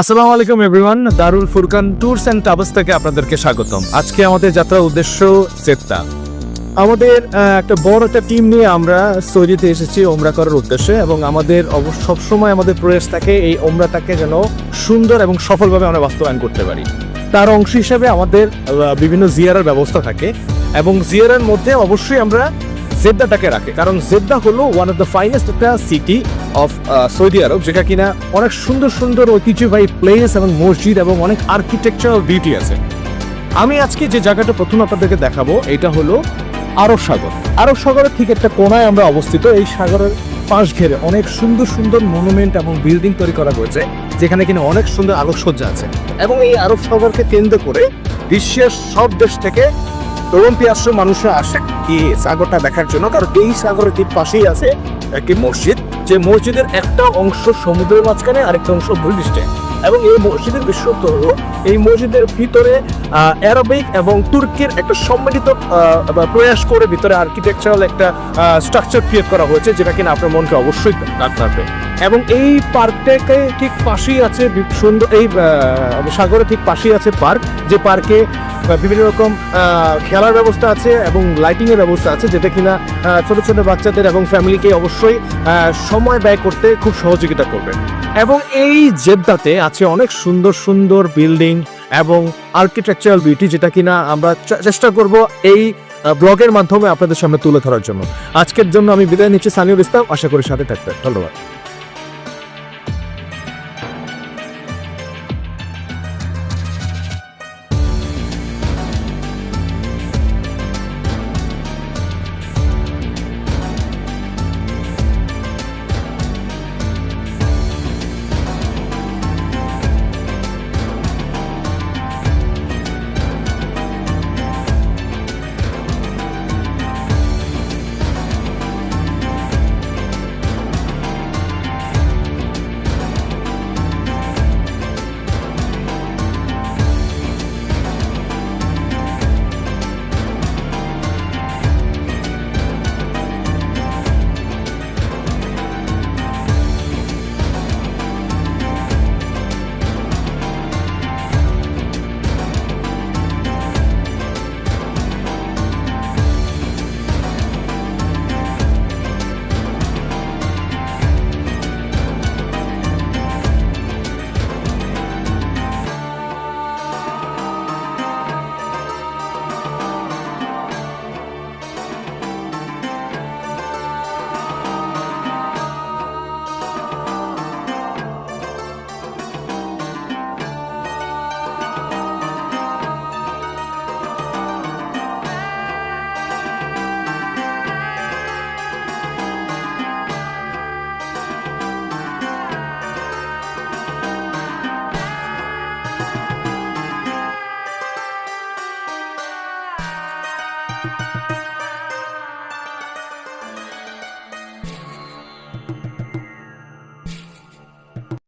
আসসালামু আলাইকুম everyone, Darul Furqan tours and travels থেকে আপনাদেরকে স্বাগতম। আজকে আমাদের যাত্রার উদ্দেশ্য জেদ্দা। আমাদের একটা বড় একটা টিম নিয়ে আমরা সৌদিতে এসেছি ওমরা করার উদ্দেশ্যে, এবং আমাদের সবসময় আমাদের প্রয়াস থাকে এই ওমরাটাকে যেন সুন্দর এবং সফলভাবে আমরা বাস্তবায়ন করতে পারি। তার অংশ হিসেবে আমাদের বিভিন্ন জিয়ারার ব্যবস্থা থাকে, এবং জিয়ারার মধ্যে অবশ্যই আমরা জেদ্দাটাকে রাখে, কারণ জেদ্দা হলো ওয়ান অফ দ্য ফাইনেস্ট একটা সিটি অফ সৌদি আরব, যেটা কিনা অনেক সুন্দর সুন্দর ঐতিহ্যবাহী প্লেস এবং মসজিদ এবং অনেক আর্কিটেকচারাল বিউটি আছে। আমি আজকে যে জায়গাটা প্রথম আপনাদেরকে দেখাবো এটা হলো আরব সাগর। আরব সাগরের ঠিক একটা কোনায় আমরা অবস্থিত। এই সাগরের পাশ ঘেরে অনেক সুন্দর সুন্দর মনুমেন্ট এবং বিল্ডিং তৈরি করা হয়েছে, যেখানে কিনা অনেক সুন্দর আলোকসজ্জা আছে। এবং এই আরব সাগরকে কেন্দ্র করে বিশ্বের সব দেশ থেকে অলিম্পিয়াসও মানুষরা আসে এই সাগরটা দেখার জন্য, কারণ এই সাগরের ঠিক পাশেই আছে একটি মসজিদ, যে মসজিদের একটা অংশ সমুদ্রের মাঝখানে, আরেকটা অংশ ভূপৃষ্ঠে। এবং এই মসজিদের বিশেষত্ব হলো এই মসজিদের ভিতরে অ্যারাবিক এবং তুর্কির একটা সম্মিলিত প্রয়াস করে ভিতরে আর্কিটেকচারাল একটা স্ট্রাকচার ক্রিয়েট করা হয়েছে, যেটা কিনা আপনার মনকে অবশ্যই টানবে। এবং এই পার্কটাকে ঠিক পাশেই আছে সুন্দর, এই সাগরের ঠিক পাশেই আছে পার্ক, যে পার্কে বিভিন্ন রকম খেলার ব্যবস্থা আছে এবং লাইটিং এর ব্যবস্থা আছে, যেটা কিনা ছোট ছোট বাচ্চাদের এবং ফ্যামিলিকে অবশ্যই সময় ব্যয় করতে খুব সহযোগিতা করবে। এবং এই জেদ্দাতে আছে অনেক সুন্দর সুন্দর বিল্ডিং এবং আর্কিটেকচারাল বিউটি, যেটা কিনা আমরা চেষ্টা করব এই ব্লগের মাধ্যমে আপনাদের সামনে তুলে ধরার জন্য। আজকের জন্য আমি বিদায় নিচ্ছি, সানিউল ইসলাম। আশা করি সাথে থাকবেন। ধন্যবাদ।